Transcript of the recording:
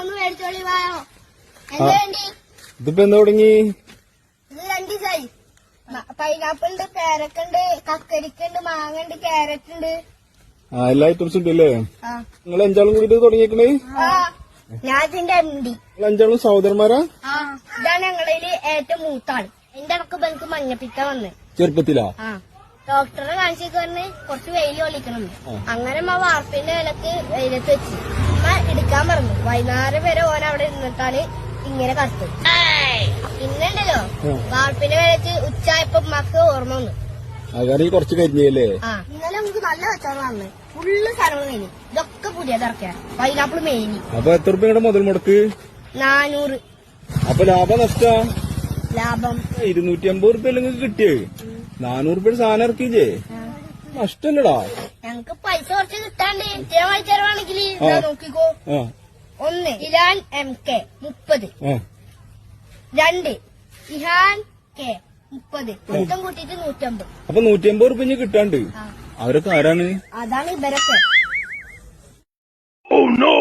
ഒന്ന് മേടിച്ചോളി വായോ. എന്താ വേണ്ടി? ഇതിപ്പോ എന്താ തുടങ്ങി? ഇത് 2 ദിവസമായി. പൈനാപ്പിൾ ഉണ്ട്, പേരക്കുണ്ട്, കക്കരിക്കുണ്ട്, മാങ്ങ ഉണ്ട്, ക്യാരറ്റ് ഉണ്ട്. എല്ലാ ഐറ്റംസും ഉണ്ടല്ലേ? നിങ്ങൾ 5 ആളും കൂടിയിട്ട് തുടങ്ങിയേക്കണേ? ഞാൻ ഇതിന്റെ MD. നിങ്ങൾ 5 ആളും സഹോദരന്മാരാ? ഇതാണ് ഞങ്ങളിൽ ഏറ്റവും മൂത്താള്. എന്റെ ഇടക്ക് എനിക്ക് മഞ്ഞപ്പിത്ത വന്ന് ചെറുപ്പത്തിലാ? ഡോക്ടറെ കാണിച്ചേക്ക് പറഞ്ഞ് കുറച്ച് വെയിൽ കൊള്ളിക്കണം. അങ്ങനെ വാർപ്പിന്റെ വിലക്ക് വെയിലത്ത് വെച്ച് എടുക്കാൻ പറഞ്ഞു. വൈകുന്നേരം വരെ ഓൻ അവിടെ ഇരുന്നിട്ടാണ് ഇങ്ങനെ കറുത്തത്. പിന്നുണ്ടല്ലോ വാർപ്പിന്റെ വിലക്ക് ഉച്ചായപ്പോ ഉമ്മക്ക് ഓർമ്മ വന്നു. അങ്ങനെ കുറച്ച് കരിഞ്ഞല്ലേ? ഇന്നലെ നമുക്ക് നല്ല കച്ചവടം വന്ന് ഫുള്ള് സ്ഥലങ്ങൾ കഴിഞ്ഞു. ഇതൊക്കെ പുതിയത് ഇറക്കിയ പൈനാപ്പിൾ മെയിനി. അപ്പൊ എത്ര രൂപയുടെ മുതൽ മുടക്ക്? 400. അപ്പൊ ലാഭം നഷ്ട? ലാഭം 250 രൂപ അല്ലെങ്കിൽ കിട്ടിയേ. 400 രൂപയുടെ സാധനം ഇറക്കിയില്ലേ? നഷ്ടല്ലടാ. ഞങ്ങക്ക് പൈസ കുറച്ച് കിട്ടാണ്ട് വായിച്ചാണെങ്കിൽ നോക്കിക്കോ. 1 ഇലാൻ MK 30, 2 ഇഹാൻ K 30, മൊത്തം കൂട്ടിയിട്ട് 150. അപ്പൊ 150 രൂപ കിട്ടാണ്ട്. അവരൊക്കെ ആരാണ്? അതാണ് ഇവരൊക്കെ. Oh no!